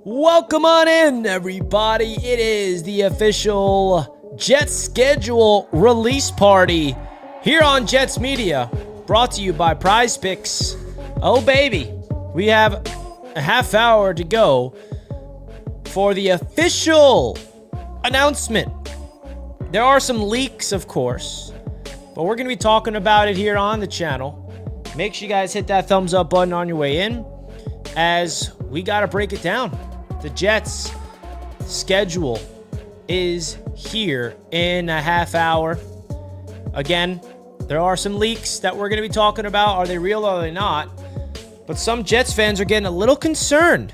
Welcome on in, everybody. It is the official Jets schedule release party here on Jets Media, brought to you by Prize Picks. Oh, baby, we have a half hour to go for the official announcement. There are some leaks, of course, but we're going to be talking about it here on the channel. Make sure you guys hit that thumbs up button on your way in, as we got to break it down. The Jets schedule is here in a half hour. Again, there are some leaks that we're going to be talking about. Are they real or are they not? But some Jets fans are getting a little concerned.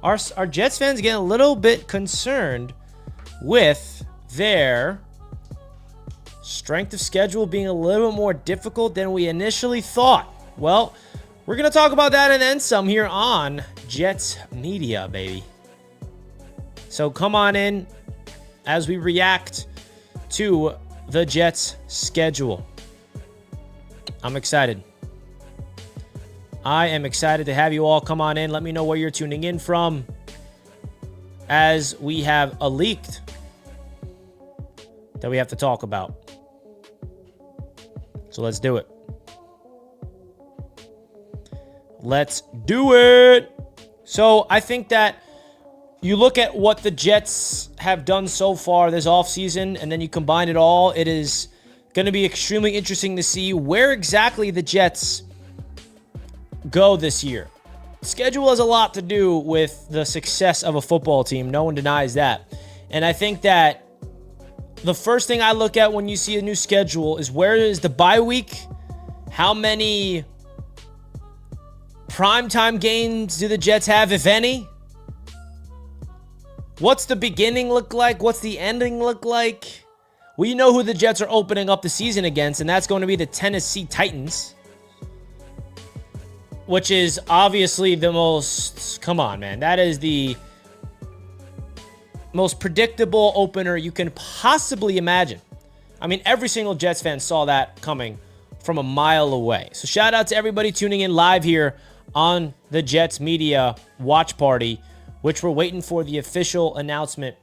Our Jets fans getting a little bit concerned with their strength of schedule being a little bit more difficult than we initially thought. Well, we're going to talk about that and then some here on Jets Media, baby. So come on in as we react to the Jets schedule. I'm excited. I am excited to have you all come on in. Let me know where you're tuning in from, as we have a leaked that we have to talk about. So let's do it. Let's do it. So I think that you look at what the Jets have done so far this offseason, and then you combine it all, it is going to be extremely interesting to see where exactly the Jets go this year. Schedule has a lot to do with the success of a football team. No one denies that. And I think that the first thing I look at when you see a new schedule is where is the bye week? How many primetime games do the Jets have, if any? What's the beginning look like? What's the ending look like? We know who the Jets are opening up the season against, and that's going to be the Tennessee Titans, which is obviously the most, come on, man. That is the most predictable opener you can possibly imagine. I mean, every single Jets fan saw that coming from a mile away. So shout out to everybody tuning in live here on the Jets Media watch party, which we're waiting for the official announcement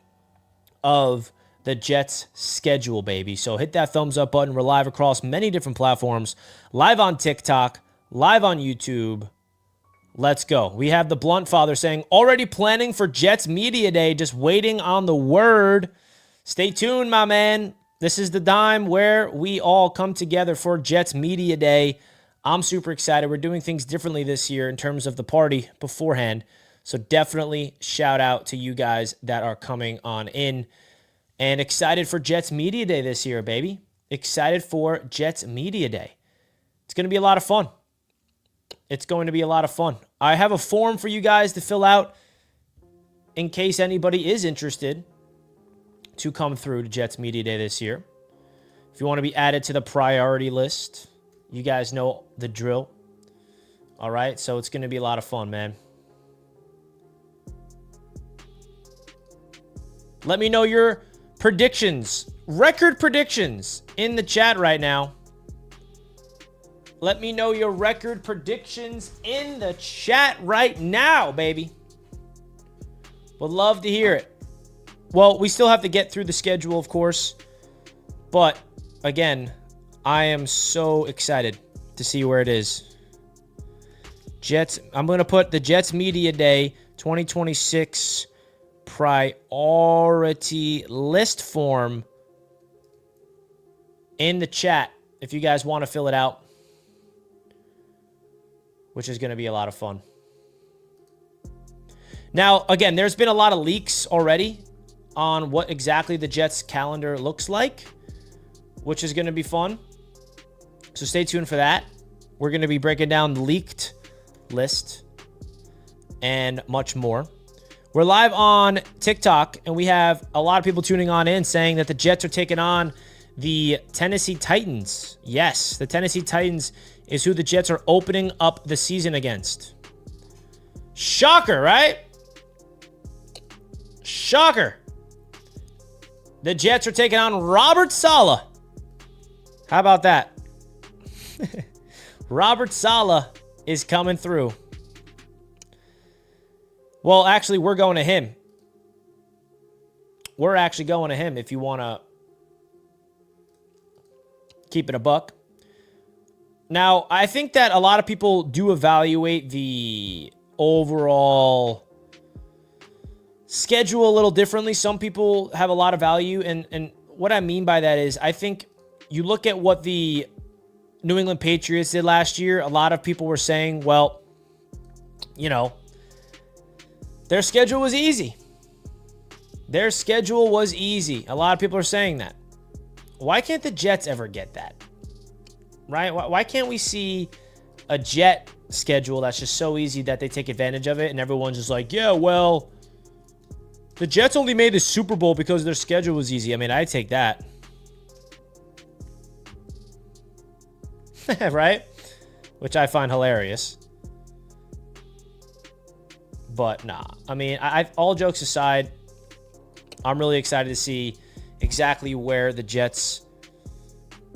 of the Jets schedule, baby. So hit that thumbs up button. We're live across many different platforms, live on TikTok, live on YouTube. Let's go. We have the Blunt Father saying, already planning for Jets Media Day, just waiting on the word. Stay tuned, my man. This is the time where we all come together for Jets Media Day. I'm super excited. We're doing things differently this year in terms of the party beforehand. So definitely shout out to you guys that are coming on in. And excited for Jets Media Day this year, baby. Excited for Jets Media Day. It's going to be a lot of fun. It's going to be a lot of fun. I have a form for you guys to fill out in case anybody is interested to come through to Jets Media Day this year. If you want to be added to the priority list, you guys know the drill. All right, so it's going to be a lot of fun, man. Let me know your predictions, record predictions in the chat right now. Let me know your record predictions in the chat right now, baby. Would love to hear it. Well, we still have to get through the schedule, of course. But, again, I am so excited to see where it is. Jets, I'm going to put the Jets Media Day 2026 priority list form in the chat if you guys want to fill it out, which is going to be a lot of fun. Now, again, there's been a lot of leaks already on what exactly the Jets calendar looks like, which is going to be fun. So stay tuned for that. We're going to be breaking down the leaked list and much more. We're live on TikTok, and we have a lot of people tuning on in saying that the Jets are taking on the Tennessee Titans. Yes, the Tennessee Titans is who the Jets are opening up the season against. Shocker, right? Shocker. The Jets are taking on Robert Saleh. How about that? Robert Saleh is coming through. Well, actually, we're going to him. We're actually going to him if you want to keep it a buck. Now, I think that a lot of people do evaluate the overall schedule a little differently. Some people have a lot of value, and what I mean by that is I think you look at what the New England Patriots did last year. A lot of people were saying, well, you know, their schedule was easy. Their schedule was easy. A lot of people are saying that. Why can't the Jets ever get that? Right? Why can't we see a Jet schedule that's just so easy that they take advantage of it and everyone's just like, yeah, well, the Jets only made the Super Bowl because their schedule was easy. I mean, I take that. Right? Which I find hilarious. But nah. I mean, all jokes aside, I'm really excited to see exactly where the Jets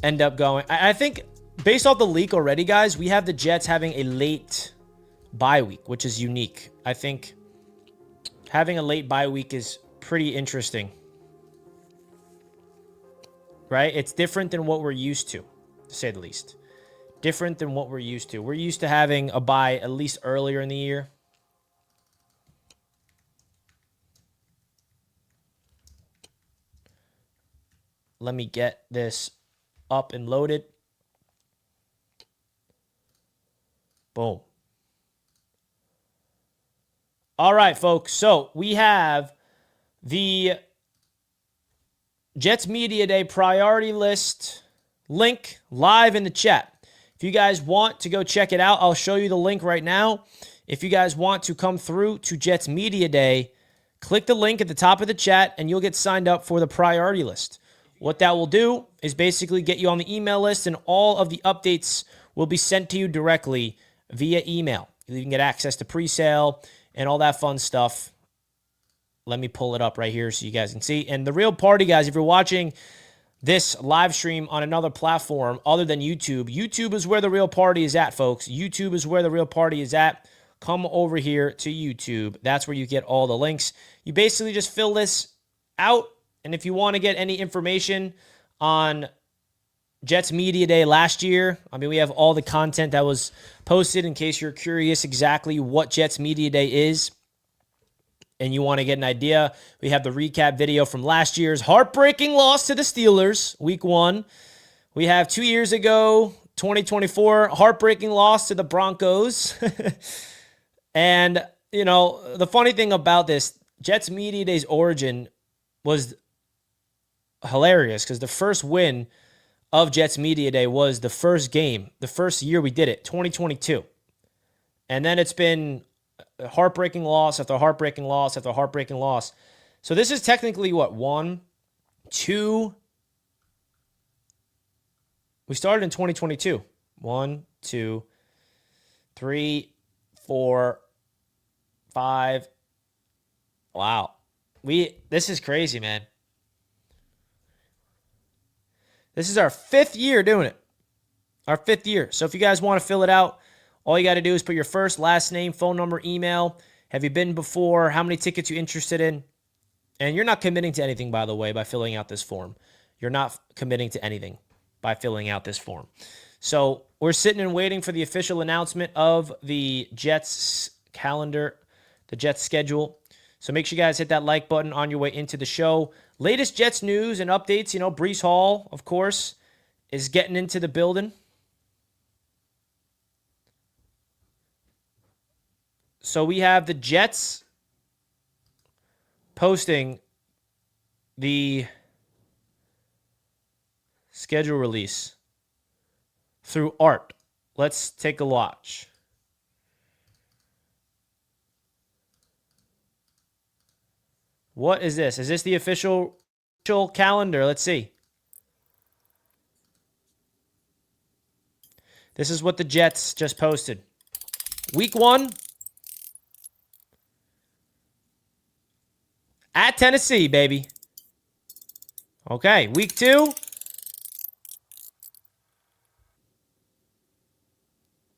end up going. I think based off the leak already, guys, we have the Jets having a late bye week, which is unique. I think having a late bye week is pretty interesting. Right? It's different than what we're used to say the least. Different than what we're used to. We're used to having a bye at least earlier in the year. Let me get this up and loaded. Boom. All right, folks. So we have the Jets Media Day priority list link live in the chat. If you guys want to go check it out, I'll show you the link right now. If you guys want to come through to Jets Media Day, click the link at the top of the chat and you'll get signed up for the priority list. What that will do is basically get you on the email list, and all of the updates will be sent to you directly via email. You can get access to pre-sale and all that fun stuff. Let me pull it up right here so you guys can see. And the real party, guys, if you're watching this live stream on another platform other than YouTube, YouTube is where the real party is at, folks. YouTube is where the real party is at. Come over here to YouTube. That's where you get all the links. You basically just fill this out. And if you want to get any information on Jets Media Day last year, I mean, we have all the content that was posted in case you're curious exactly what Jets Media Day is and you want to get an idea. We have the recap video from last year's heartbreaking loss to the Steelers, week 1. We have 2 years ago, 2024, heartbreaking loss to the Broncos. And, you know, the funny thing about this, Jets Media Day's origin was hilarious because the first win of Jets Media Day was the first game, the first year we did it, 2022. And then it's been a heartbreaking loss after heartbreaking loss after heartbreaking loss. So this is technically what, 1, 2. We started in 2022. 1, 2, 3, 4, 5. Wow. This is crazy, man. This is our 5th year doing it. Our 5th year. So if you guys want to fill it out, all you got to do is put your first, last name, phone number, email. Have you been before? How many tickets you're interested in? And you're not committing to anything, by the way, by filling out this form. You're not committing to anything by filling out this form. So we're sitting and waiting for the official announcement of the Jets calendar, the Jets schedule. So make sure you guys hit that like button on your way into the show. Latest Jets news and updates. You know, Breece Hall, of course, is getting into the building. So we have the Jets posting the schedule release through art. Let's take a watch. What is this? Is this the official calendar? Let's see. This is what the Jets just posted. Week 1 at Tennessee, baby. Okay, week 2.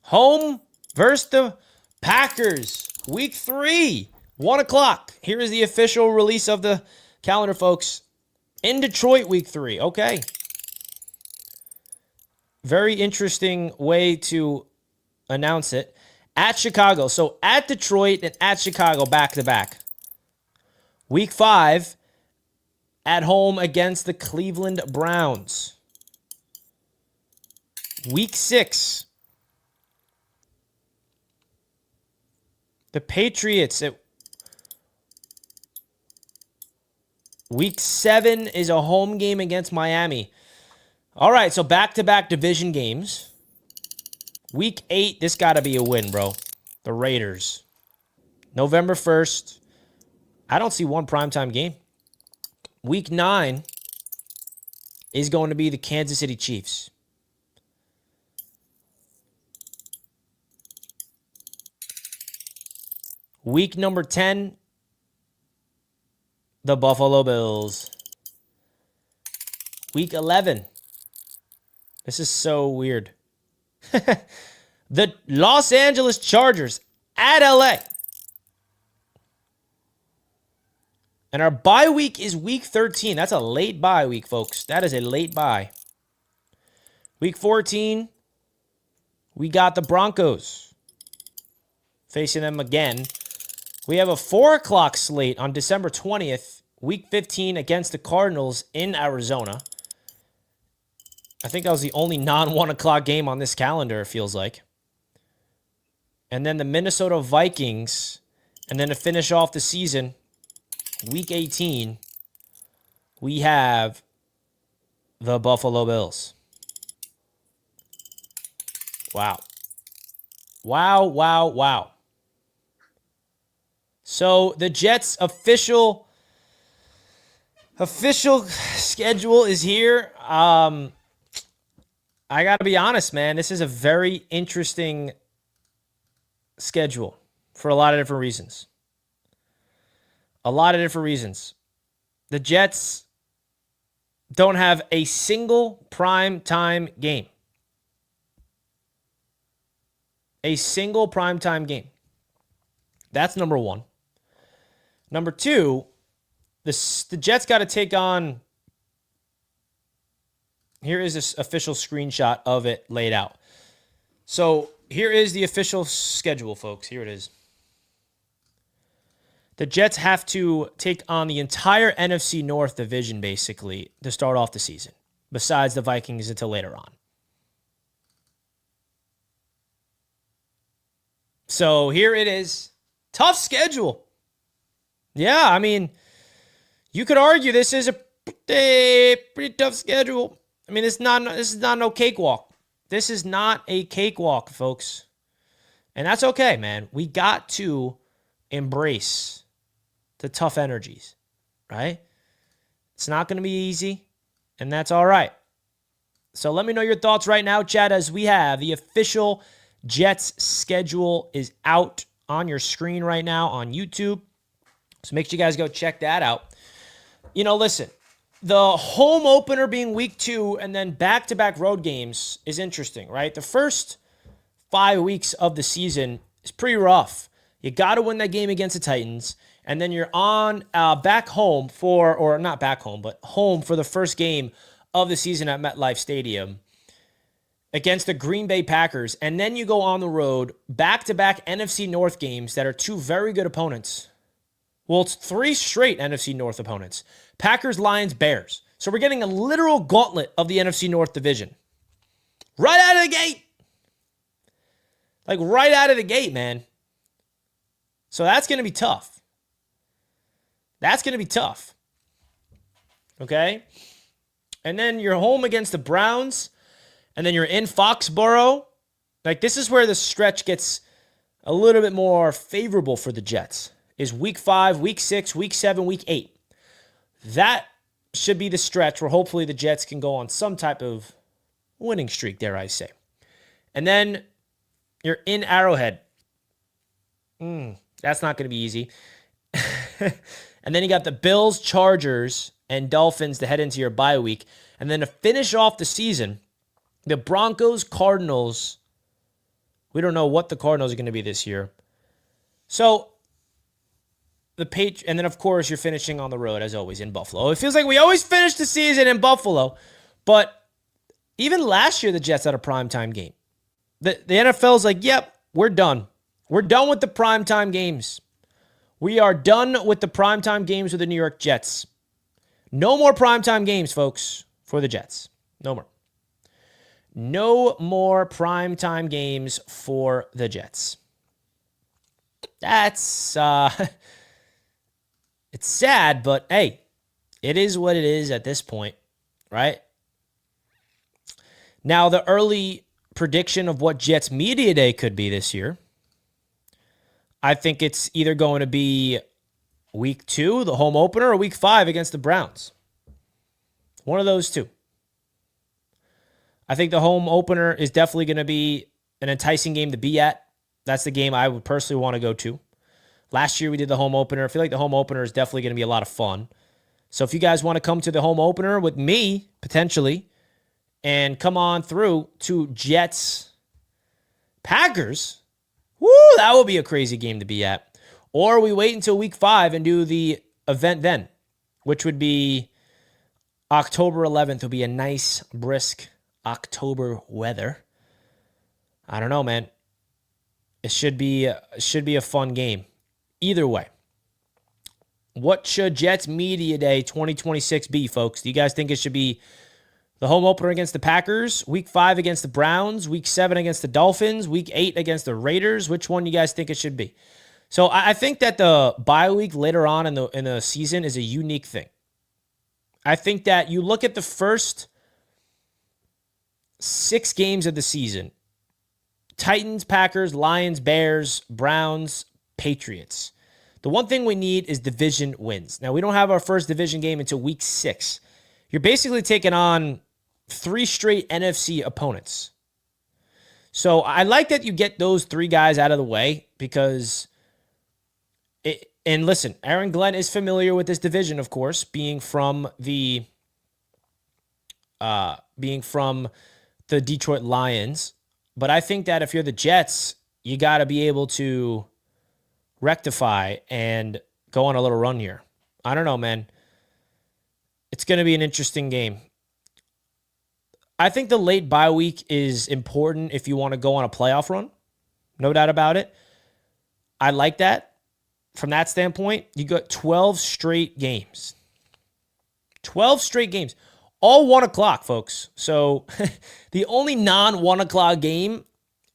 Home versus the Packers. Week 3. 1 o'clock. Here is the official release of the calendar, folks. In Detroit, week 3. Okay. Very interesting way to announce it. At Chicago. So at Detroit and at Chicago back-to-back. Week 5 at home against the Cleveland Browns. Week 6. The Patriots. Week 7 is a home game against Miami. All right, so back-to-back division games. Week 8, this got to be a win, bro. The Raiders. November 1st. I don't see one primetime game. Week 9 is going to be the Kansas City Chiefs. Week number 10, the Buffalo Bills. Week 11. This is so weird. The Los Angeles Chargers at LA. And our bye week is week 13. That's a late bye week, folks. That is a late bye. Week 14, we got the Broncos. Facing them again. We have a 4 o'clock slate on December 20th, week 15 against the Cardinals in Arizona. I think that was the only non-1 o'clock game on this calendar, it feels like. And then the Minnesota Vikings. And then to finish off the season, week 18, we have the Buffalo Bills. Wow. Wow, wow, wow. So the Jets' official schedule is here. I got to be honest, man. This is a very interesting schedule for a lot of different reasons. A lot of different reasons. The Jets don't have a single prime time game. A single prime time game. That's number one. Number two, the Jets got to take on. Here is this official screenshot of it laid out. So here is the official schedule, folks. Here it is. The Jets have to take on the entire NFC North division, basically, to start off the season, besides the Vikings until later on. So here it is. Tough schedule. Yeah, I mean, you could argue this is a pretty tough schedule. I mean, this is not no cakewalk. This is not a cakewalk, folks. And that's okay, man. We got to embrace the tough energies, right? It's not going to be easy, and that's all right. So let me know your thoughts right now, chat, as we have the official Jets schedule is out on your screen right now on YouTube. So make sure you guys go check that out. You know, listen, the home opener being week 2 and then back-to-back road games is interesting, right? The first 5 weeks of the season is pretty rough. You got to win that game against the Titans, and then you're on back home for, or not back home, but home for the first game of the season at MetLife Stadium against the Green Bay Packers, and then you go on the road, back-to-back NFC North games that are two very good opponents. Well, it's 3 straight NFC North opponents. Packers, Lions, Bears. So we're getting a literal gauntlet of the NFC North division. Right out of the gate. Like, right out of the gate, man. So that's going to be tough. That's going to be tough. Okay? And then you're home against the Browns, and then you're in Foxborough. Like, this is where the stretch gets a little bit more favorable for the Jets. Is week 5, week 6, week 7, week 8. That should be the stretch where hopefully the Jets can go on some type of winning streak, dare I say. And then you're in Arrowhead. That's not going to be easy. And then you got the Bills, Chargers, and Dolphins to head into your bye week. And then to finish off the season, the Broncos, Cardinals. We don't know what the Cardinals are going to be this year. So and then of course you're finishing on the road as always in Buffalo. It feels like we always finish the season in Buffalo, but even last year the Jets had a primetime game. The NFL's like, yep, we're done. We're done with the primetime games. We are done with the primetime games with the New York Jets. No more primetime games, folks, for the Jets. No more. No more primetime games for the Jets. That's, it's sad, but hey, it is what it is at this point, right? Now, the early prediction of what Jets Media Day could be this year, I think it's either going to be week 2, the home opener, or week 5 against the Browns. One of those two. I think the home opener is definitely going to be an enticing game to be at. That's the game I would personally want to go to. Last year we did the home opener. I feel like the home opener is definitely going to be a lot of fun. So if you guys want to come to the home opener with me, potentially, and come on through to Jets Packers, woo, that would be a crazy game to be at. Or we wait until week 5 and do the event then, which would be October 11th. Will be a nice, brisk October weather. I don't know, man. It should be a fun game. Either way. What should Jets Media Day 2026 be, folks? Do you guys think it should be the home opener against the Packers, week 5 against the Browns, week 7 against the Dolphins, week 8 against the Raiders? Which one do you guys think it should be? So I think that the bye week later on in the season is a unique thing. I think that you look at the first 6 games of the season: Titans, Packers, Lions, Bears, Browns, Patriots. The one thing we need is division wins. Now, we don't have our first division game until week 6. You're basically taking on 3 straight NFC opponents. So I like that you get those 3 guys out of the way because and listen, Aaron Glenn is familiar with this division, of course, being from the Detroit Lions. But I think that if you're the Jets, you got to be able to rectify and go on a little run here. I don't know, man. It's going to be an interesting game. I think the late bye week is important if you want to go on a playoff run. No doubt about it. I like that. From that standpoint, you got 12 straight games. 12 straight games. All 1 o'clock, folks. So the only non-1 o'clock game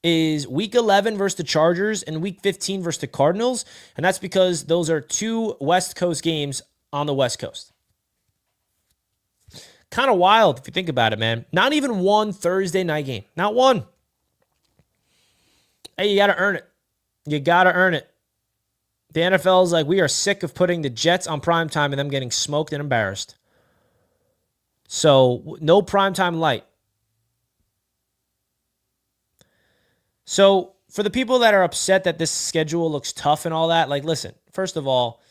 is week 11 versus the Chargers and week 15 versus the Cardinals. And that's because those are 2 West Coast games on the West Coast. Kind of wild if you think about it, man. Not even one Thursday night game. Not one. Hey, you got to earn it. You got to earn it. The NFL is like, we are sick of putting the Jets on primetime and them getting smoked and embarrassed. So, no primetime light. So, for the people that are upset that this schedule looks tough and all that, like, listen, first of all,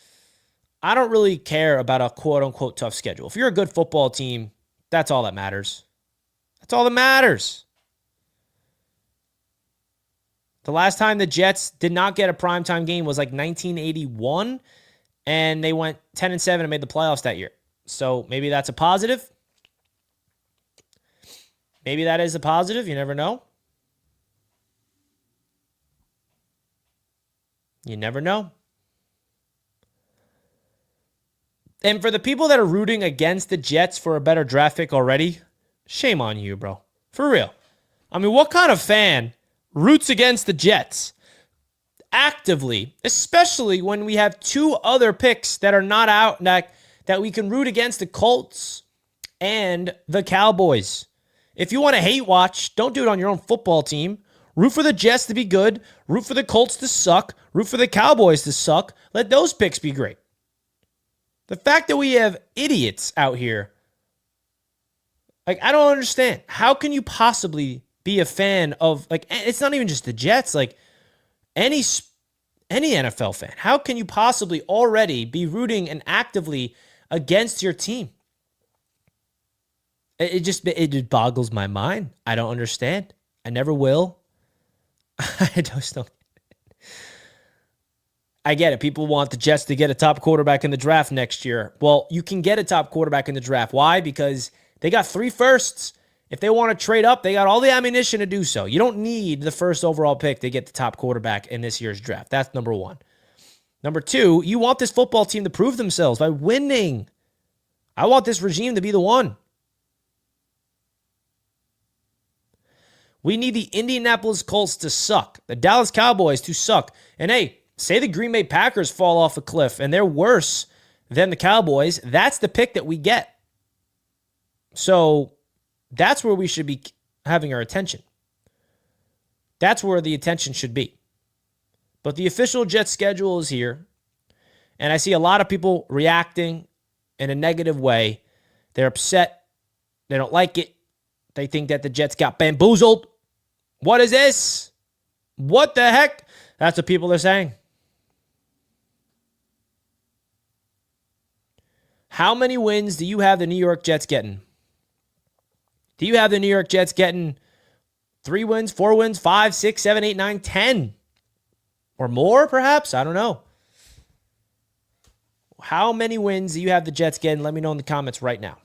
I don't really care about a quote-unquote tough schedule. If you're a good football team, that's all that matters. That's all that matters. The last time the Jets did not get a primetime game was like 1981, and they went 10-7 and made the playoffs that year. So maybe that's a positive. Maybe that is a positive. You never know. You never know. And for the people that are rooting against the Jets for a better draft pick already, shame on you, bro. For real. I mean, what kind of fan roots against the Jets actively, especially when we have 2 other picks that are not out, that we can root against the Colts and the Cowboys? If you want to hate watch, don't do it on your own football team. Root for the Jets to be good. Root for the Colts to suck. Root for the Cowboys to suck. Let those picks be great. The fact that we have idiots out here, like, I don't understand. How can you possibly be a fan of, like, it's not even just the Jets, like any NFL fan? How can you possibly already be rooting and actively against your team? It just boggles my mind. I don't understand. I never will. I just don't. I get it. People want the Jets to get a top quarterback in the draft next year. Well, you can get a top quarterback in the draft. Why? Because they got 3 firsts. If they want to trade up, they got all the ammunition to do so. You don't need the first overall pick to get the top quarterback in this year's draft. That's number 1. Number 2, you want this football team to prove themselves by winning. I want this regime to be the one. We need the Indianapolis Colts to suck, the Dallas Cowboys to suck. And hey, say the Green Bay Packers fall off a cliff and they're worse than the Cowboys. That's the pick that we get. So that's where we should be having our attention. That's where the attention should be. But the official Jets schedule is here, and I see a lot of people reacting in a negative way. They're upset. They don't like it. They think that the Jets got bamboozled. What is this? What the heck? That's what people are saying. How many wins do you have the New York Jets getting? Do you have the New York Jets getting 3 wins, 4 wins, 5, 6, 7, 8, 9, 10? Or more, perhaps? I don't know. How many wins do you have the Jets getting? Let me know in the comments right now.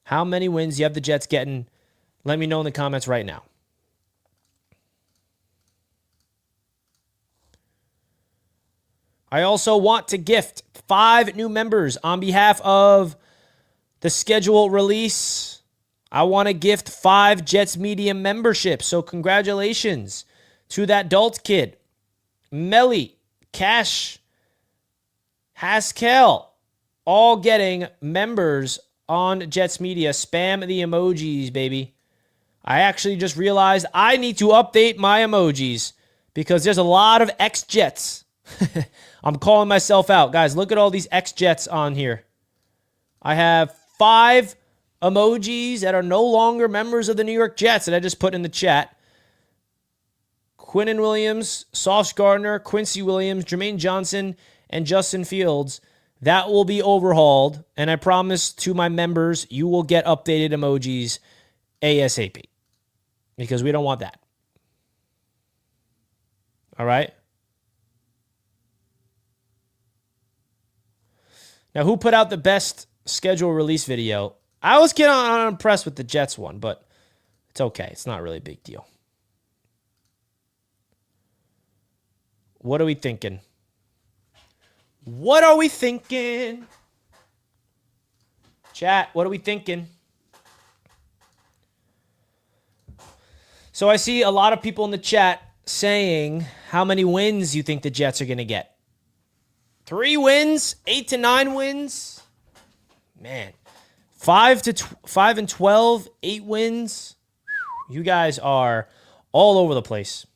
How many wins do you have the Jets getting? Let me know in the comments right now. I also want to gift 5 new members on behalf of the schedule release. I want to gift 5 Jets Media memberships. So congratulations to that Dalt kid. Melly, Cash, Haskell, all getting members on Jets Media. Spam the emojis, baby. I actually just realized I need to update my emojis because there's a lot of ex-Jets. I'm calling myself out. Guys, look at all these ex-Jets on here. I have 5 emojis that are no longer members of the New York Jets that I just put in the chat. Quinnen Williams, Sauce Gardner, Quincy Williams, Jermaine Johnson, and Justin Fields. That will be overhauled, and I promise to my members you will get updated emojis ASAP because we don't want that. All right? Now, who put out the best schedule release video? I was getting unimpressed with the Jets one, but it's okay. It's not really a big deal. What are we thinking? What are we thinking? Chat, what are we thinking? So I see a lot of people in the chat saying how many wins you think the Jets are going to get. 3 wins? 8 to 9 wins? Man. 5 and 12, 8 wins? You guys are all over the place.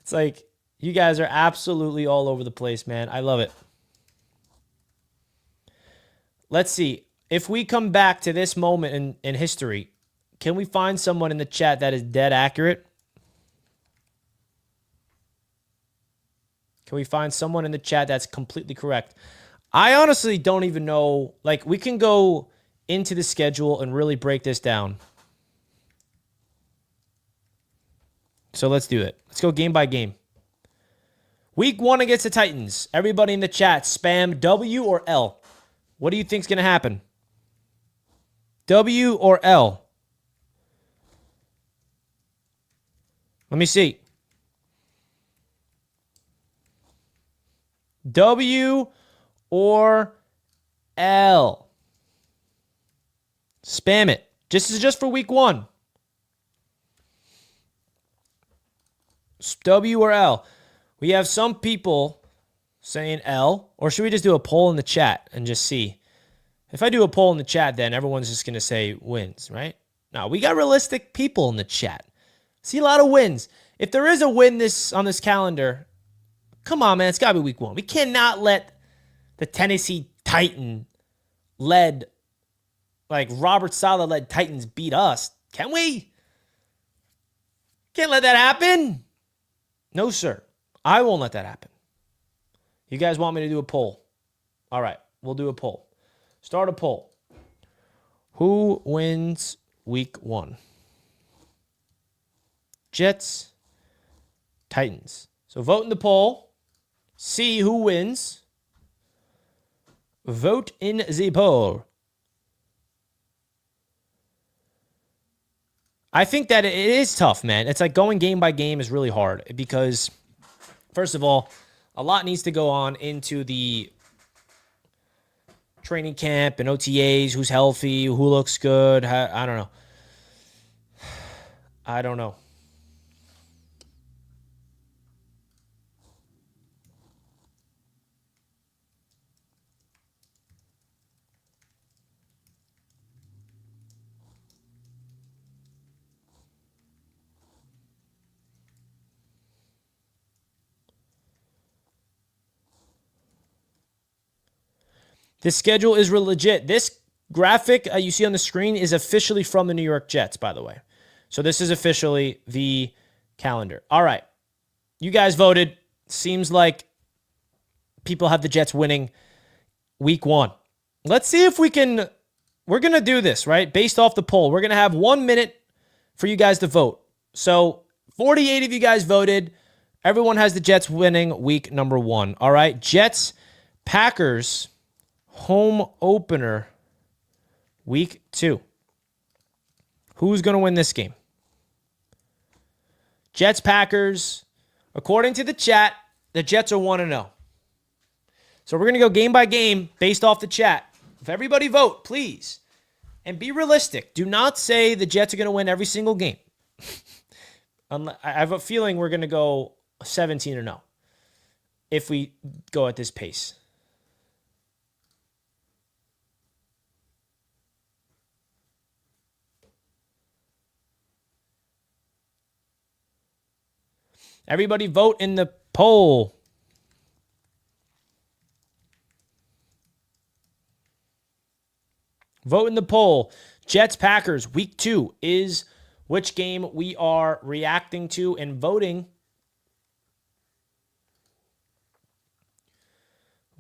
It's like you guys are absolutely all over the place, man. I love it. Let's see. If we come back to this moment in history, can we find someone in the chat that is dead accurate? Can we find someone in the chat that's completely correct? I honestly don't even know. Like, we can go into the schedule and really break this down. So let's do it. Let's go game by game. Week 1 against the Titans. Everybody in the chat, spam W or L. What do you think's going to happen? W or L? Let me see. W or L? Spam it. This is just for week 1. W or L? We have some people saying L, or should we just do a poll in the chat and just see? If I do a poll in the chat, then everyone's just going to say wins, right? No, we got realistic people in the chat. See a lot of wins. If there is a win on this calendar, come on, man, it's got to be week 1. We cannot let the Tennessee Titan led, like Robert Saleh led Titans beat us. Can we? Can't let that happen. No, sir. I won't let that happen. You guys want me to do a poll? All right, we'll do a poll. Start a poll. Who wins week 1? Jets, Titans. So vote in the poll. See who wins. Vote in the poll. I think that it is tough, man. It's like going game by game is really hard because, first of all, a lot needs to go on into the training camp and OTAs, who's healthy, who looks good. I don't know. I don't know. This schedule is real legit. This graphic you see on the screen is officially from the New York Jets, by the way. So this is officially the calendar. All right. You guys voted. Seems like people have the Jets winning week 1. Let's see if we can. We're going to do this, right? Based off the poll. We're going to have 1 minute for you guys to vote. So 48 of you guys voted. Everyone has the Jets winning week number 1. All right. Jets, Packers, home opener, week 2. Who's going to win this game? Jets, Packers. According to the chat, the Jets are 1-0. So we're going to go game by game based off the chat. If everybody vote, please. And be realistic. Do not say the Jets are going to win every single game. I have a feeling we're going to go 17-0 if we go at this pace. Everybody vote in the poll. Vote in the poll. Jets, Packers, week 2 is which game we are reacting to and voting.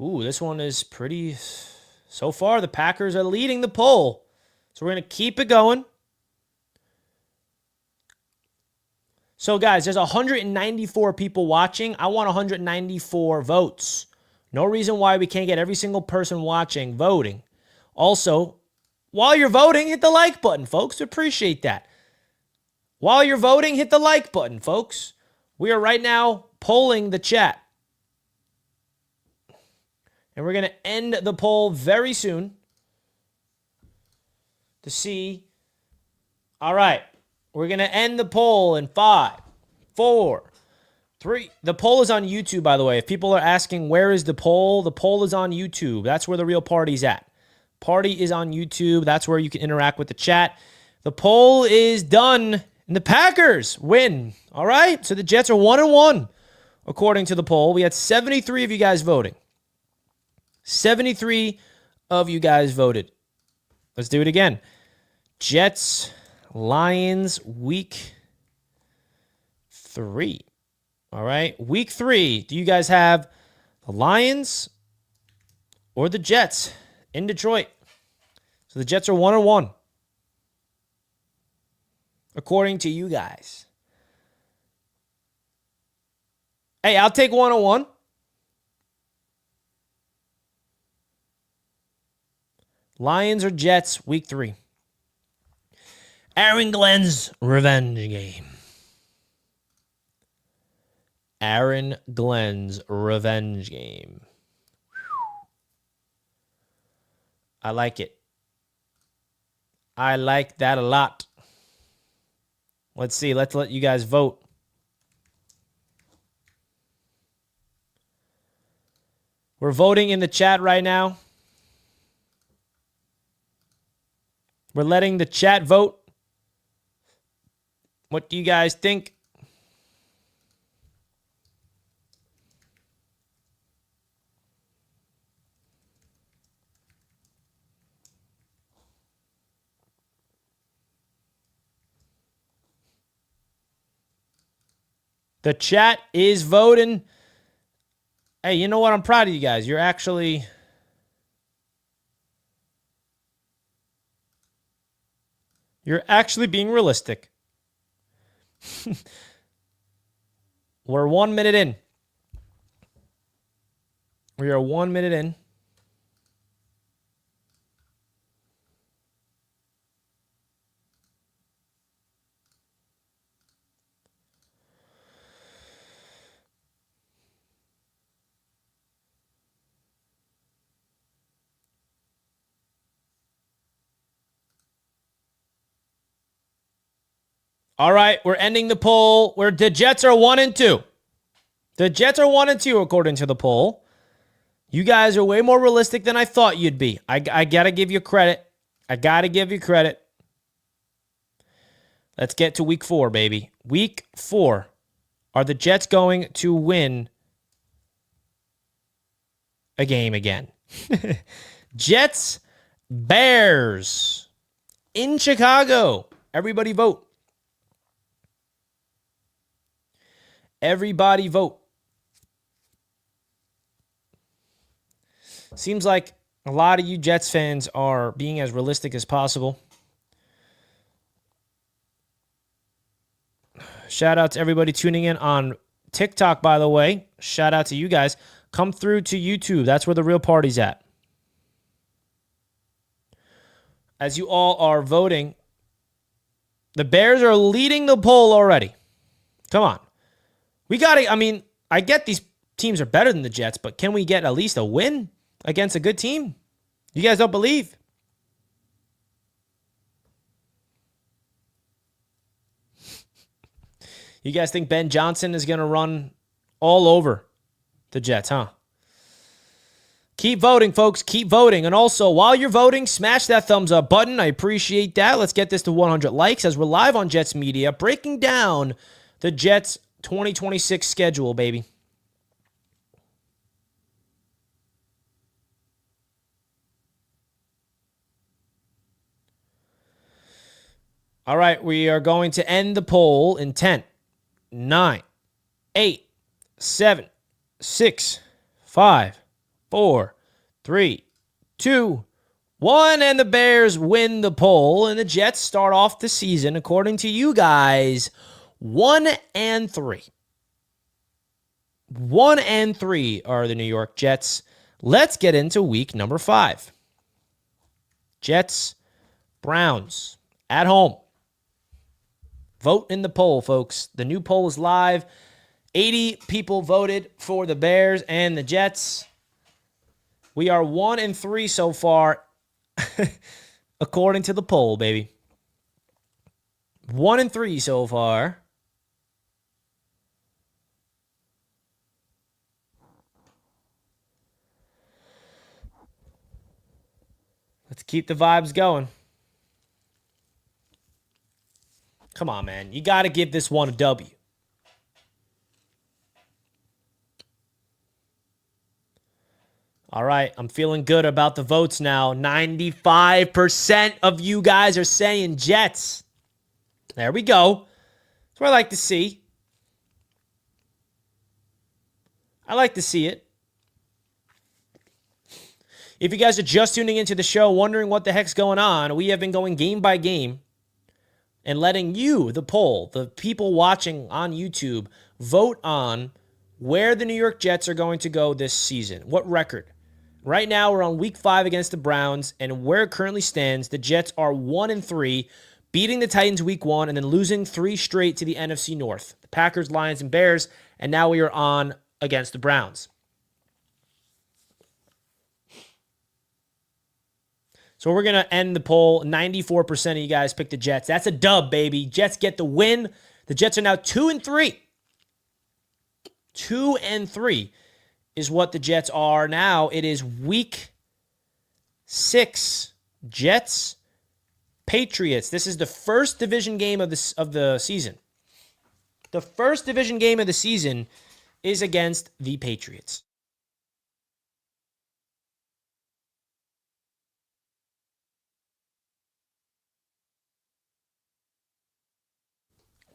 Ooh, this one is pretty... So far, the Packers are leading the poll. So we're going to keep it going. So, guys, there's 194 people watching. I want 194 votes. No reason why we can't get every single person watching voting. Also, while you're voting, hit the like button, folks. Appreciate that. While you're voting, hit the like button, folks. We are right now polling the chat. And we're going to end the poll very soon to see. All right. We're going to end the poll in 5, 4, 3. The poll is on YouTube, by the way. If people are asking where is the poll is on YouTube. That's where the real party's at. Party is on YouTube. That's where you can interact with the chat. The poll is done, and the Packers win. All right? So the Jets are 1-1, according to the poll. We had 73 of you guys voting. 73 of you guys voted. Let's do it again. Jets, Lions, week 3. All right? Week 3, do you guys have the Lions or the Jets in Detroit? So the Jets are 1-1, according to you guys. Hey, I'll take 1-1. Lions or Jets, week 3. Aaron Glenn's revenge game. Aaron Glenn's revenge game. I like it. I like that a lot. Let's see. Let's let you guys vote. We're voting in the chat right now. We're letting the chat vote. What do you guys think? The chat is voting. Hey, you know what? I'm proud of you guys. You're actually being realistic. We're 1 minute in. We are 1 minute in. All right, we're ending the poll where the Jets are 1 and 2. The Jets are 1 and 2 according to the poll. You guys are way more realistic than I thought you'd be. I got to give you credit. I got to give you credit. Let's get to week 4, baby. Week 4. Are the Jets going to win a game again? Jets, Bears in Chicago. Everybody vote. Everybody vote. Seems like a lot of you Jets fans are being as realistic as possible. Shout out to everybody tuning in on TikTok, by the way. Shout out to you guys. Come through to YouTube. That's where the real party's at. As you all are voting, the Bears are leading the poll already. Come on. We got to, I mean, I get these teams are better than the Jets, but can we get at least a win against a good team? You guys don't believe? You guys think Ben Johnson is going to run all over the Jets, huh? Keep voting, folks. Keep voting. And also, while you're voting, smash that thumbs up button. I appreciate that. Let's get this to 100 likes as we're live on Jets Media, breaking down the Jets 2026 schedule, baby. All right, we are going to end the poll in 10, 9, 8, 7, 6, 5, 4, 3, 2, 1. And the Bears win the poll. And the Jets start off the season, according to you guys, 1 and 3. 1 and 3 are the New York Jets. Let's get into week number 5. Jets, Browns, at home. Vote in the poll, folks. The new poll is live. 80 people voted for the Bears and the Jets. We are 1 and 3 so far, according to the poll, baby. 1 and 3 so far. Let's keep the vibes going. Come on, man. You got to give this one a W. All right. I'm feeling good about the votes now. 95% of you guys are saying Jets. There we go. That's what I like to see. I like to see it. If you guys are just tuning into the show, wondering what the heck's going on, we have been going game by game and letting you, the poll, the people watching on YouTube, vote on where the New York Jets are going to go this season. What record? Right now, we're on week 5 against the Browns, and where it currently stands, the Jets are 1 and 3, beating the Titans week 1 and then losing 3 straight to the NFC North. The Packers, Lions, and Bears, and now we are on against the Browns. So we're going to end the poll. 94% of you guys picked the Jets. That's a dub, baby. Jets get the win. The Jets are now 2 and 3. 2 and 3 is what the Jets are now. It is week 6. Jets, Patriots. This is the first division game of the season. The first division game of the season is against the Patriots.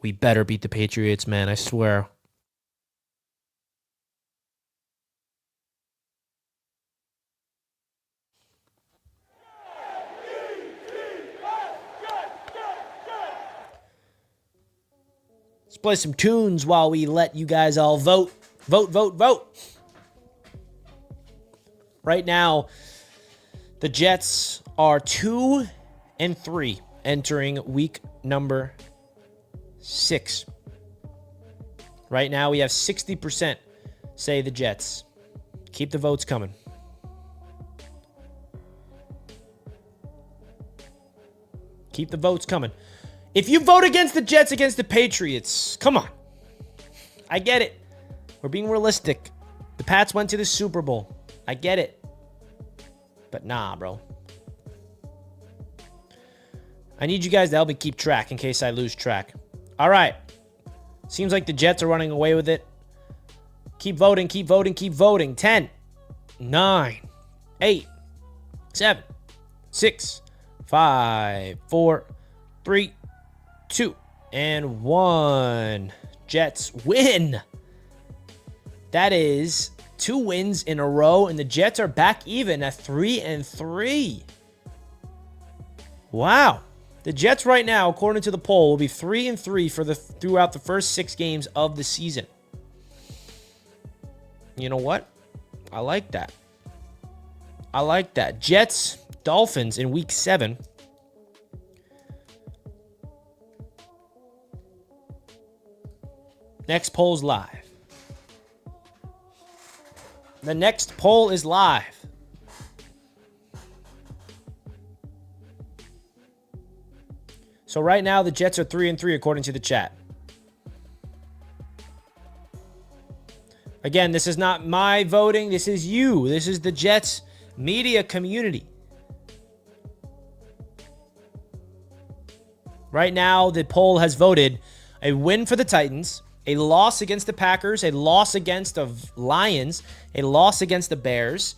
We better beat the Patriots, man. I swear. Let's play some tunes while we let you guys all vote. Vote, vote, vote. Right now, the Jets are 2-3 entering week number 6. Right now, we have 60% say the Jets. Keep the votes coming. Keep the votes coming. If you vote against the Jets against the Patriots, come on. I get it. We're being realistic. The Pats went to the Super Bowl. I get it. But nah, bro. I need you guys to help me keep track in case I lose track. All right. Seems like the Jets are running away with it. Keep voting, keep voting, keep voting. 10, 9, 8, 7, 6, 5, 4, 3, 2, and 1. Jets win. That is 2 wins in a row, and the Jets are back even at 3-3. Wow. The Jets right now, according to the poll, will be 3-3 throughout the first 6 games of the season. You know what? I like that. I like that. Jets, Dolphins in week 7. Next poll's live. The next poll is live. So right now, the Jets are 3-3 according to the chat. Again, this is not my voting. This is you. This is the Jets media community. Right now, the poll has voted a win for the Titans, a loss against the Packers, a loss against the Lions, a loss against the Bears,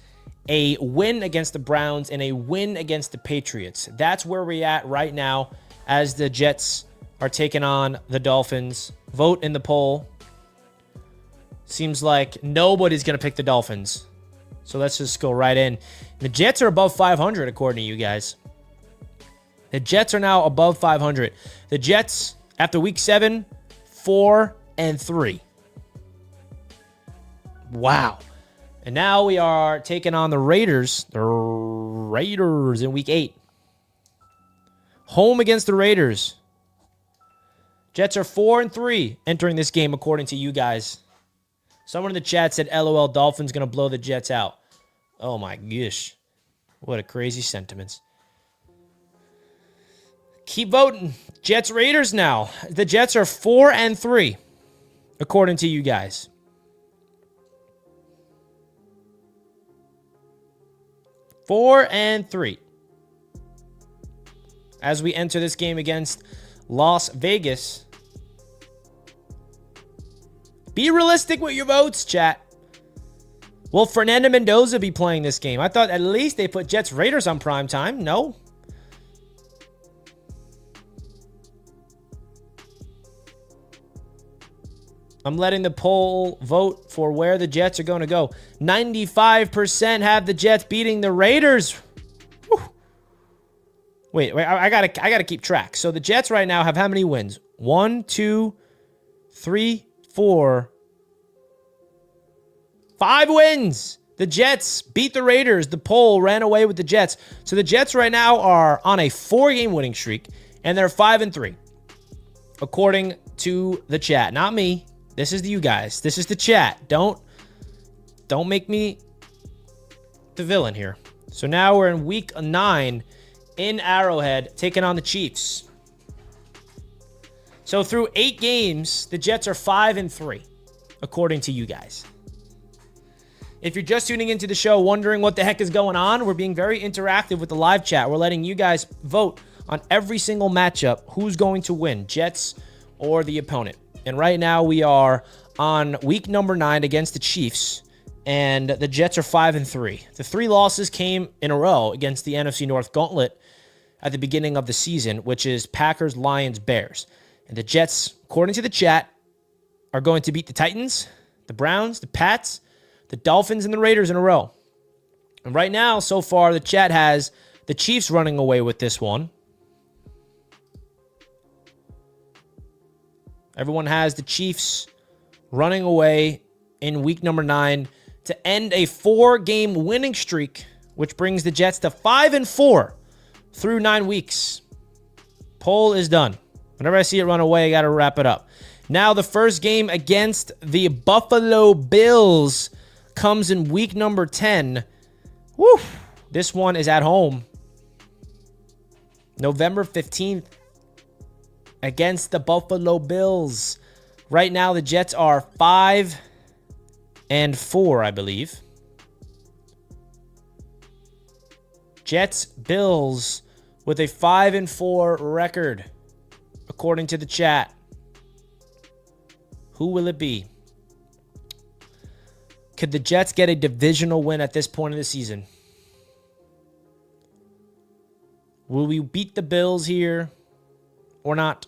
a win against the Browns, and a win against the Patriots. That's where we're at right now as the Jets are taking on the Dolphins. Vote in the poll. Seems like nobody's going to pick the Dolphins. So let's just go right in. The Jets are above 500 according to you guys. The Jets are now above 500. The Jets, after week 7, 4-3. Wow. And now we are taking on the Raiders. The Raiders in week 8. Home against the Raiders. Jets are 4-3 entering this game according to you guys. Someone in the chat said, LOL, Dolphins going to blow the Jets out. Oh my gosh. What a crazy sentiments. Keep voting. Jets Raiders now. The Jets are 4-3 according to you guys. Four and 3. As we enter this game against Las Vegas. Be realistic with your votes, chat. Will Fernando Mendoza be playing this game? I thought at least they put Jets Raiders on prime time. No. I'm letting the poll vote for where the Jets are going to go. 95% have the Jets beating the Raiders. Whew. Wait, I gotta keep track. So the Jets right now have how many wins? 1, 2, 3, 4, 5 wins. The Jets beat the Raiders. The poll ran away with the Jets. So the Jets right now are on a 4-game winning streak, and they're 5-3, according to the chat. Not me. This is you guys. This is the chat. Don't make me the villain here. So now we're in week 9 in Arrowhead, taking on the Chiefs. So through 8 games, the Jets are 5-3, according to you guys. If you're just tuning into the show wondering what the heck is going on, we're being very interactive with the live chat. We're letting you guys vote on every single matchup, who's going to win, Jets or the opponent. And right now we are on week number 9 against the Chiefs, and the Jets are 5-3. The 3 losses came in a row against the NFC North Gauntlet at the beginning of the season, which is Packers, Lions, Bears. And the Jets, according to the chat, are going to beat the Titans, the Browns, the Pats, the Dolphins, and the Raiders in a row. And right now, so far, the chat has the Chiefs running away with this one. Everyone has the Chiefs running away in week number 9 to end a 4-game winning streak, which brings the Jets to 5-4 through 9 weeks. Poll is done. Whenever I see it run away, I got to wrap it up. Now, the first game against the Buffalo Bills comes in week number 10. Woo! This one is at home. November 15th against the Buffalo Bills. Right now, the Jets are 5-4, I believe. Jets, Bills with a 5-4 record, according to the chat. Who will it be? Could the Jets get a divisional win at this point of the season? Will we beat the Bills here or not?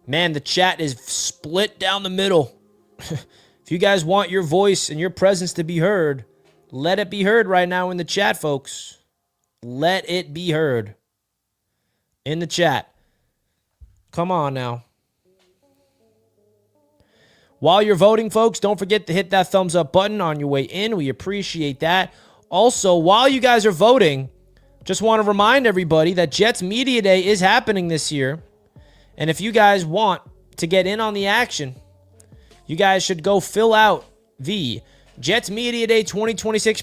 Man, the chat is split down the middle. If you guys want your voice and your presence to be heard, let it be heard right now in the chat, folks. Let it be heard in the chat. Come on now. While you're voting, folks, don't forget to hit that thumbs up button on your way in. We appreciate that. Also, while you guys are voting, just want to remind everybody that Jets Media Day is happening this year. And if you guys want to get in on the action, you guys should go fill out the Jets Media Day 2026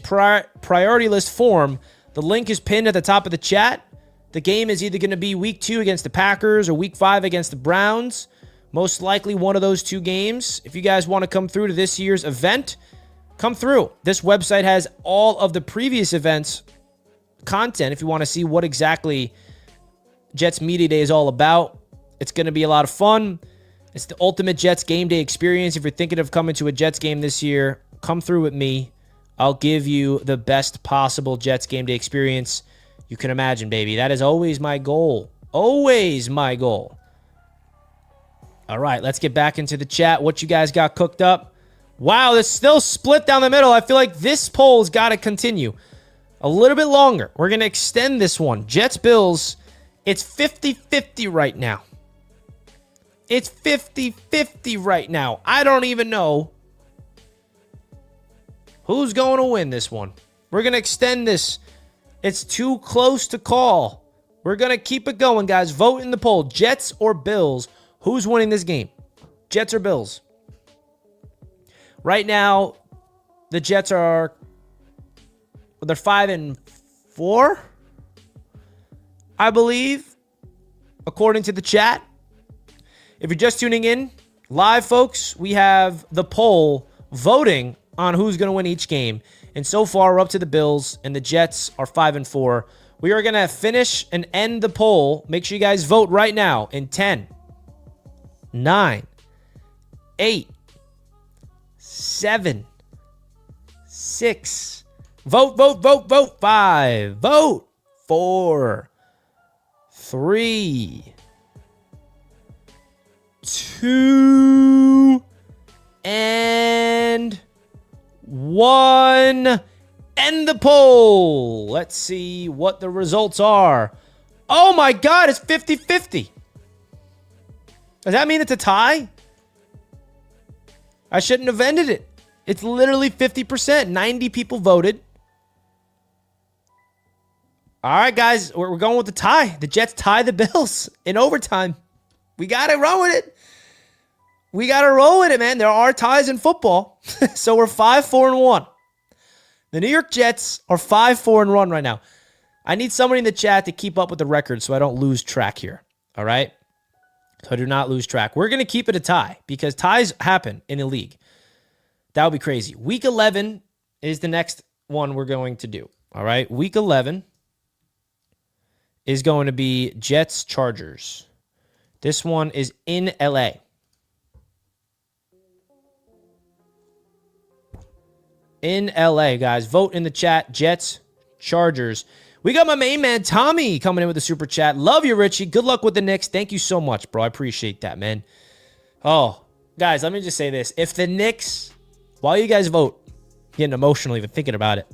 priority list form. The link is pinned at the top of the chat. The game is either going to be week 2 against the Packers or week 5 against the Browns. Most likely one of those 2 games. If you guys want to come through to this year's event, come through. This website has all of the previous events content if you want to see what exactly Jets Media Day is all about. It's going to be a lot of fun. It's the ultimate Jets game day experience. If you're thinking of coming to a Jets game this year, come through with me. I'll give you the best possible Jets game day experience you can imagine, baby. That is always my goal. Always my goal. All right, let's get back into the chat. What you guys got cooked up? Wow, it's still split down the middle. I feel like this poll's got to continue a little bit longer. We're going to extend this one. Jets, Bills, it's 50-50 right now. It's 50-50 right now. I don't even know who's going to win this one. We're going to extend this. It's too close to call. We're going to keep it going, guys. Vote in the poll. Jets or Bills? Who's winning this game? Jets or Bills? Right now, the Jets are... they're 5-4, I believe, according to the chat. If you're just tuning in live, folks, we have the poll voting on who's going to win each game. And so far, we're up to the Bills, and the Jets are 5-4. We are going to finish and end the poll. Make sure you guys vote right now in 10, 9, 8, 7, 6. Vote, vote, vote, vote. 5. Vote. 4, 3, 2, and 1. End the poll. Let's see what the results are. Oh my God, it's 50-50. Does that mean it's a tie? I shouldn't have ended it. It's literally 50%. 90 people voted. All right, guys, we're going with the tie. The Jets tie the Bills in overtime. We got to run with it. We got to roll with it, man. There are ties in football. So we're 5-4-1. The New York Jets are 5-4-1 right now. I need somebody in the chat to keep up with the record so I don't lose track here. All right? So I do not lose track. We're going to keep it a tie because ties happen in the league. That would be crazy. Week 11 is the next one we're going to do. All right? Week 11 is going to be Jets Chargers. This one is in LA. In LA, guys. Vote in the chat. Jets, Chargers. We got my main man, Tommy, coming in with the super chat. Love you, Richie. Good luck with the Knicks. Thank you so much, bro. I appreciate that, man. Oh, guys, let me just say this. If the Knicks, while you guys vote, getting emotional even thinking about it.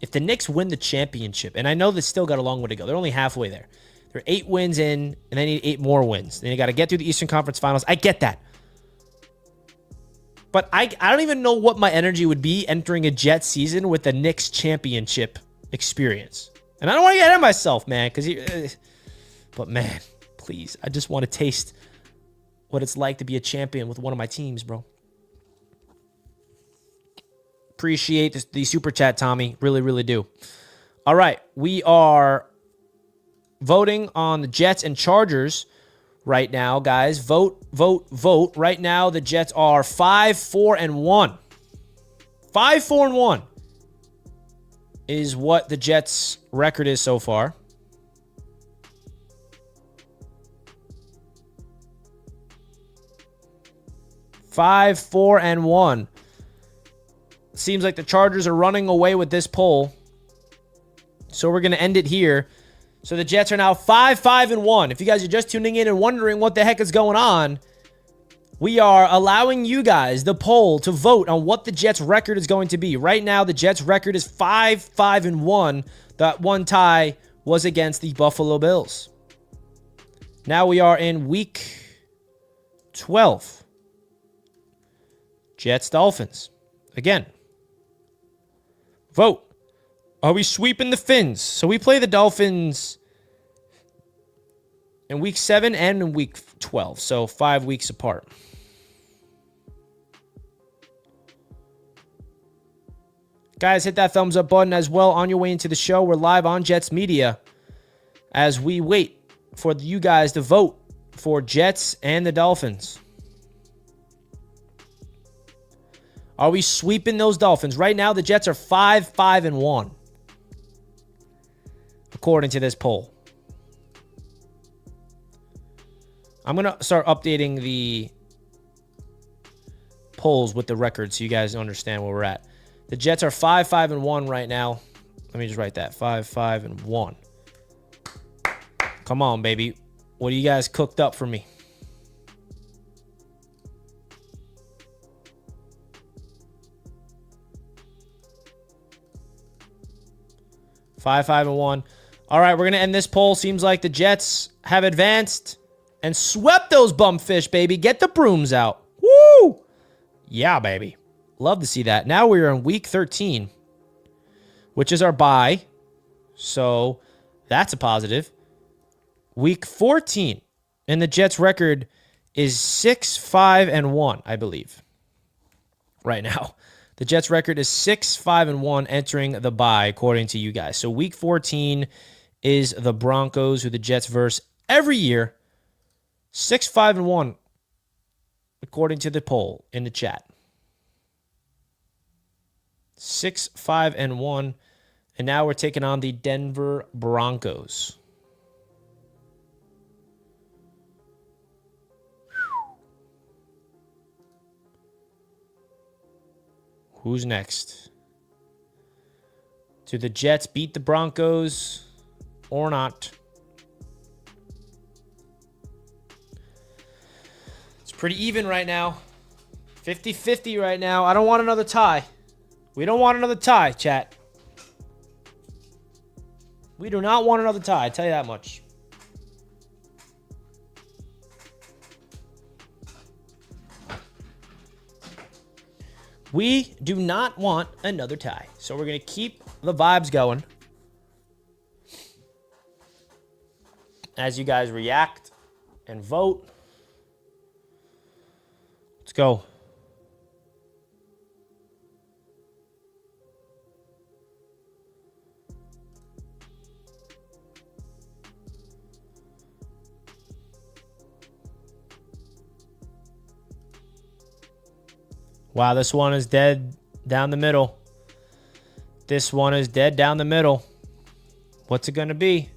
If the Knicks win the championship, and I know they still got a long way to go. They're only halfway there. You're 8 wins in, and they need 8 more wins. Then you got to get through the Eastern Conference Finals. I get that. But I don't even know what my energy would be entering a Jets season with the Knicks championship experience. And I don't want to get ahead of myself, man. But, man, please. I just want to taste what it's like to be a champion with one of my teams, bro. Appreciate the super chat, Tommy. Really, really do. All right. We are voting on the Jets and Chargers right now, guys. Vote, vote, vote. Right now, the Jets are 5-4-1. 5-4-1 is what the Jets' record is so far. Five, 4-1. Seems like the Chargers are running away with this poll. So we're going to end it here. So the Jets are now 5-5-1. If you guys are just tuning in and wondering what the heck is going on, we are allowing you guys, the poll, to vote on what the Jets' record is going to be. Right now, the Jets' record is 5-5-1. That one tie was against the Buffalo Bills. Now we are in week 12. Jets, Dolphins. Again. Vote. Are we sweeping the Fins? So we play the Dolphins in week 7 and in week 12. So 5 weeks apart. Guys, hit that thumbs up button as well on your way into the show. We're live on Jets Media as we wait for you guys to vote for Jets and the Dolphins. Are we sweeping those Dolphins? Right now, the Jets are 5-5-1. According to this poll. I'm going to start updating the polls with the record so you guys understand where we're at. The Jets are 5-5-1 right now. Let me just write that. 5-5-1. Come on, baby. What do you guys cooked up for me? 5-5-1. All right, we're going to end this poll. Seems like the Jets have advanced and swept those bumfish, baby. Get the brooms out. Woo! Yeah, baby. Love to see that. Now we're in week 13, which is our bye. So that's a positive. Week 14, and the Jets' record is 6-5-1, I believe, right now. The Jets' record is 6-5-1 entering the bye, according to you guys. So week 14 is the Broncos, who the Jets verse every year. 6-5-1, according to the poll in the chat. 6-5-1, and now we're taking on the Denver Broncos. Who's next? Do the Jets beat the Broncos or not? It's pretty even right now. 50-50 right now. I don't want another tie. We don't want another tie, chat. We do not want another tie, I tell you that much. We do not want another tie. So we're going to keep the vibes going as you guys react and vote. Let's go. Wow, this one is dead down the middle. This one is dead down the middle. What's it going to be?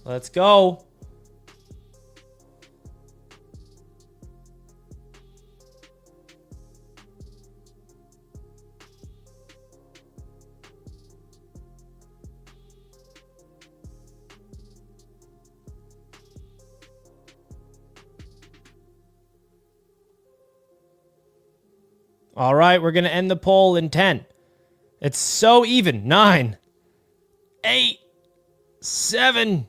Let's go. All right, we're going to end the poll in 10. It's so even. 9, 8, 7,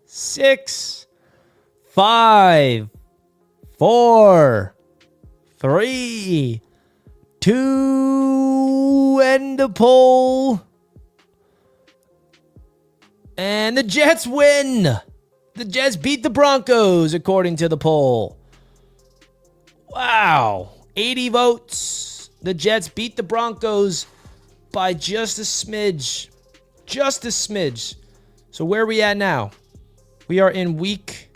6, 5, 4, 3, 2, end the poll. And the Jets win. The Jets beat the Broncos, according to the poll. Wow. 80 votes. The Jets beat the Broncos by just a smidge. Just a smidge. So where are we at now? We are in week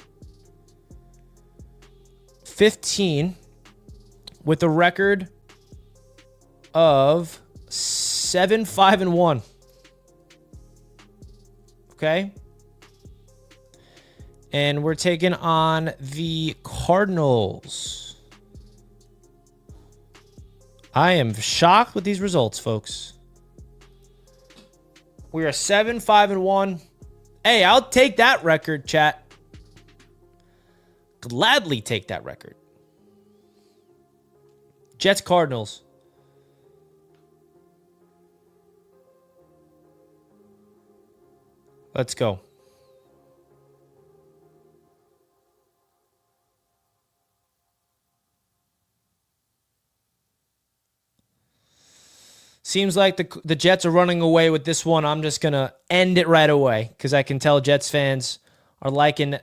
15 with a record of 7-5-1. Okay? And we're taking on the Cardinals. I am shocked with these results, folks. We are 7-5-1. Hey, I'll take that record, chat. Gladly take that record. Jets, Cardinals. Let's go. Seems like the Jets are running away with this one. I'm just going to end it right away because I can tell Jets fans are liking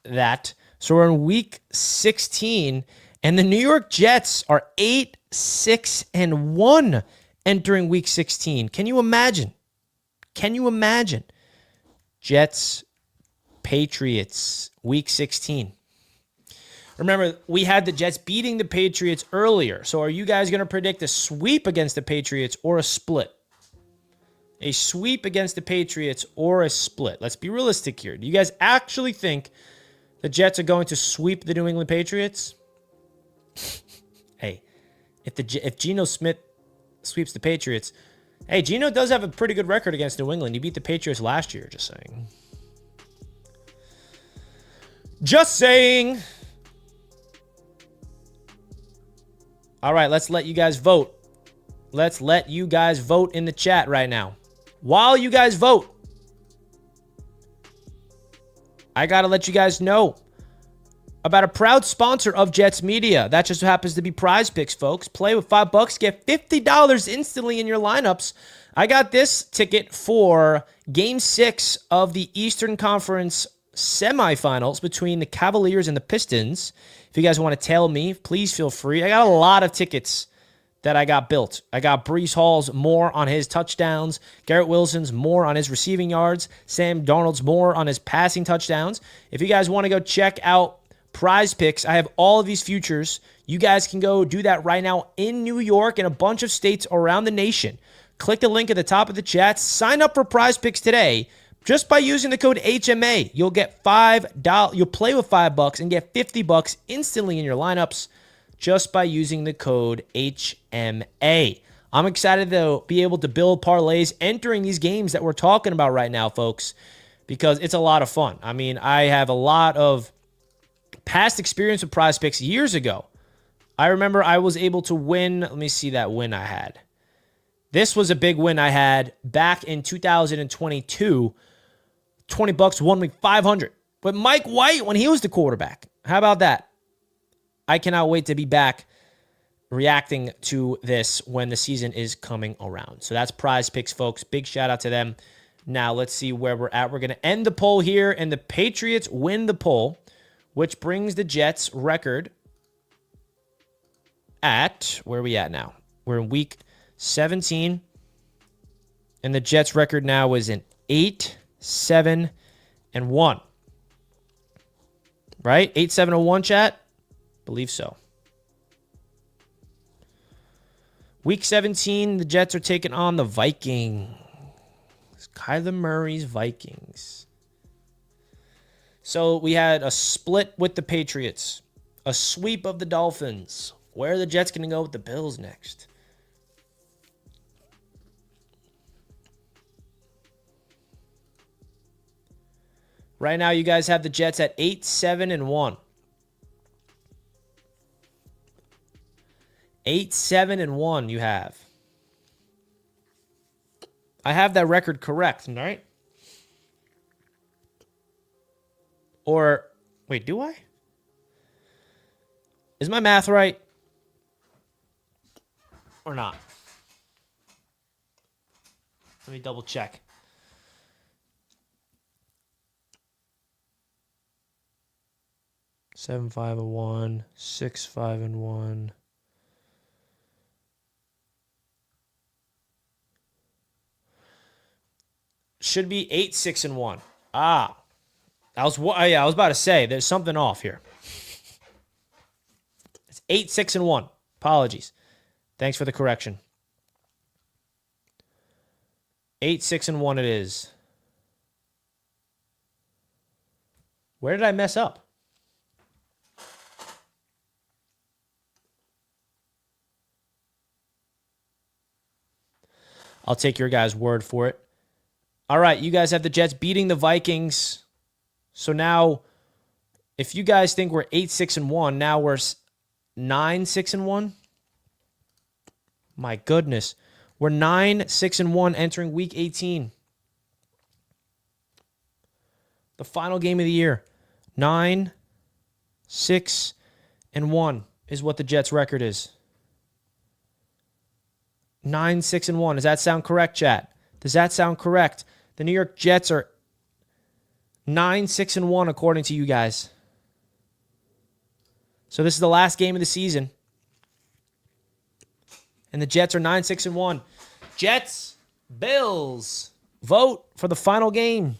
that. So we're in week 16, and the New York Jets are 8-6-1 entering week 16. Can you imagine? Can you imagine? Jets, Patriots, week 16. Remember, we had the Jets beating the Patriots earlier. So are you guys going to predict a sweep against the Patriots or a split? A sweep against the Patriots or a split? Let's be realistic here. Do you guys actually think the Jets are going to sweep the New England Patriots? Hey, if Geno Smith sweeps the Patriots, hey, Geno does have a pretty good record against New England. He beat the Patriots last year, just saying. Just saying. All right, let's let you guys vote. Let's let you guys vote in the chat right now. While you guys vote, I got to let you guys know about a proud sponsor of Jets Media. That just happens to be Prize Picks, folks. Play with $5, get $50 instantly in your lineups. I got this ticket for Game 6 of the Eastern Conference semifinals between the Cavaliers and the Pistons. If you guys want to tell me, please feel free. I got a lot of tickets that I got built. I got Breece Hall's more on his touchdowns, Garrett Wilson's more on his receiving yards, Sam Darnold's more on his passing touchdowns. If you guys want to go check out Prize Picks, I have all of these futures. You guys can go do that right now in New York and a bunch of states around the nation. Click the link at the top of the chat. Sign up for Prize Picks today. Just by using the code HMA, you'll get $5. You'll play with $5 and get $50 instantly in your lineups just by using the code HMA. I'm excited to be able to build parlays entering these games that we're talking about right now, folks, because it's a lot of fun. I mean, I have a lot of past experience with Prize Picks years ago. I remember I was able to win. Let me see that win I had. This was a big win I had back in 2022. $20 won me $500. But Mike White, when he was the quarterback, how about that? I cannot wait to be back reacting to this when the season is coming around. So that's Prize Picks, folks. Big shout out to them. Now let's see where we're at. We're going to end the poll here, and the Patriots win the poll, which brings the Jets record at, where are we at now? We're in week 17, and the Jets record now is an 8-7-1. Right? 8-7-1, chat? Believe so. Week 17, the Jets are taking on the Vikings. Kyler Murray's Vikings. So we had a split with the Patriots, a sweep of the Dolphins. Where are the Jets going to go with the Bills next? Right now, you guys have the Jets at 8-7-1. 8-7-1 you have. I have that record correct, right? Or, wait, do I? Is my math right? Or not? Let me double check. Seven, 5-1, 6-5-1. Should be 8-6-1. I was about to say there's something off here. It's 8-6-1. Apologies. Thanks for the correction. 8-6-1 it is. Where did I mess up? I'll take your guys' word for it. All right, you guys have the Jets beating the Vikings. So now, if you guys think we're 8-6-1, now we're 9-6-1. My goodness. We're 9-6-1 entering week 18. The final game of the year. 9-6-1 is what the Jets' record is. 9-6-1. Does that sound correct, chat? Does that sound correct? The New York Jets are 9-6-1 according to you guys. So this is the last game of the season. And the Jets are 9-6-1. Jets, Bills, vote for the final game.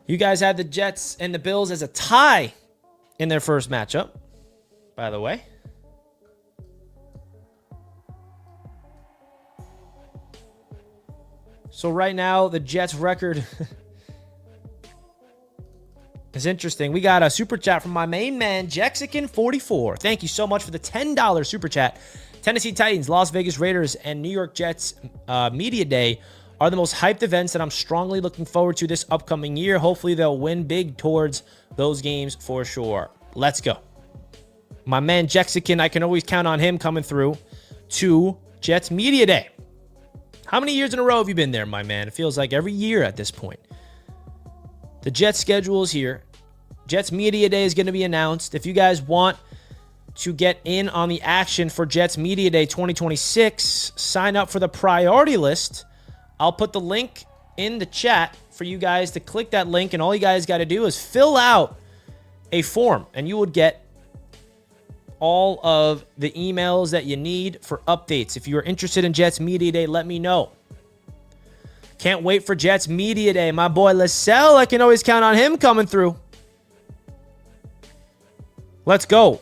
You guys had the Jets and the Bills as a tie in their first matchup, by the way. So right now, the Jets' record is interesting. We got a super chat from my main man, Jexican44. Thank you so much for the $10 super chat. Tennessee Titans, Las Vegas Raiders, and New York Jets Media Day are the most hyped events that I'm strongly looking forward to this upcoming year. Hopefully, they'll win big towards those games for sure. Let's go. My man, Jexican, I can always count on him coming through to Jets Media Day. How many years in a row have you been there, my man? It feels like every year at this point. The Jets schedule is here. Jets Media Day is going to be announced. If you guys want to get in on the action for Jets Media Day 2026, sign up for the priority list. I'll put the link in the chat for you guys to click that link, and all you guys got to do is fill out a form, and you would get all of the emails that you need for updates. If you're interested in Jets Media Day, let me know. Can't wait for Jets Media Day. My boy LaSalle, I can always count on him coming through. Let's go.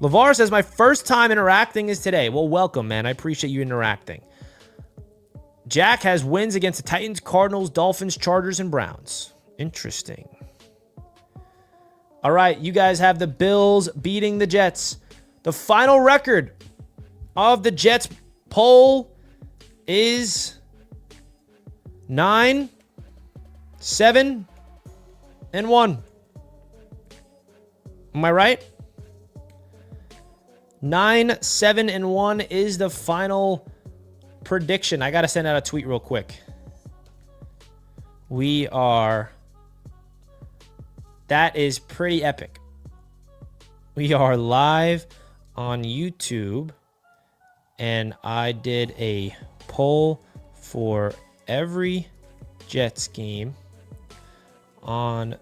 LeVar says, my first time interacting is today. Well, welcome, man. I appreciate you interacting. Jack has wins against the Titans, Cardinals, Dolphins, Chargers, and Browns. Interesting. All right, you guys have the Bills beating the Jets. The final record of the Jets poll is 9-7-1. 'Am I right? 9-7-1 is the final prediction. I got to send out a tweet real quick. That is pretty epic. We are live on YouTube, and I did a poll for every Jets game on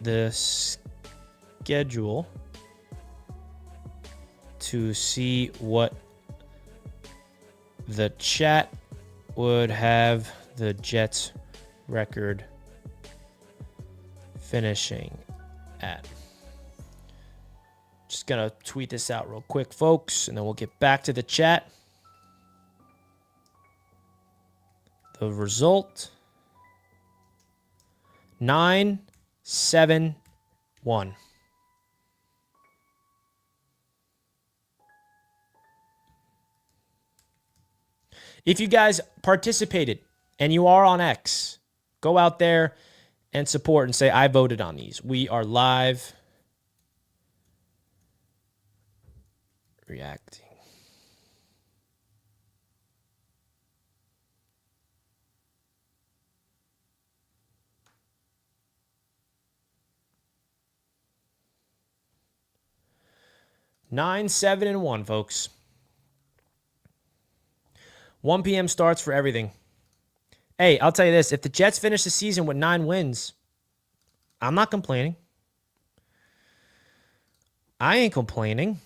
the schedule to see what the chat would have the Jets record finishing at. Just gonna tweet this out real quick, folks, and then we'll get back to the chat. The result: 9-7-1. If you guys participated and you are on X, go out there and support and say, I voted on these. We are live reacting. Nine, 7, and 1, folks. 1 p.m. starts for everything. Hey, I'll tell you this. If the Jets finish the season with 9 wins, I'm not complaining. I ain't complaining.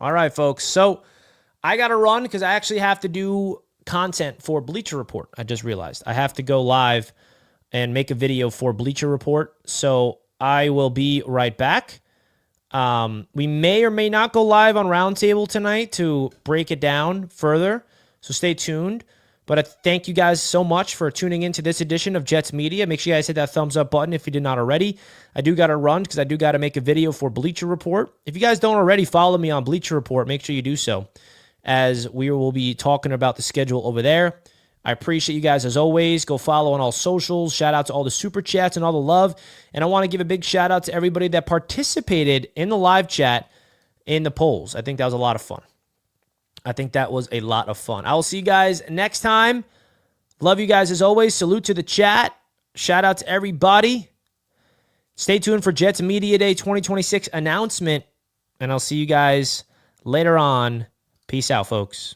All right, folks. So I got to run because I actually have to do content for Bleacher Report. I just realized I have to go live and make a video for Bleacher Report. So I will be right back. We may or may not go live on Roundtable tonight to break it down further. So stay tuned. But I thank you guys so much for tuning into this edition of Jets Media. Make sure you guys hit that thumbs up button if you did not already. I do got to run because I do got to make a video for Bleacher Report. If you guys don't already follow me on Bleacher Report, make sure you do so, as we will be talking about the schedule over there. I appreciate you guys as always. Go follow on all socials. Shout out to all the super chats and all the love. And I want to give a big shout out to everybody that participated in the live chat in the polls. I think that was a lot of fun. I will see you guys next time. Love you guys as always. Salute to the chat. Shout out to everybody. Stay tuned for Jets Media Day 2026 announcement. And I'll see you guys later on. Peace out, folks.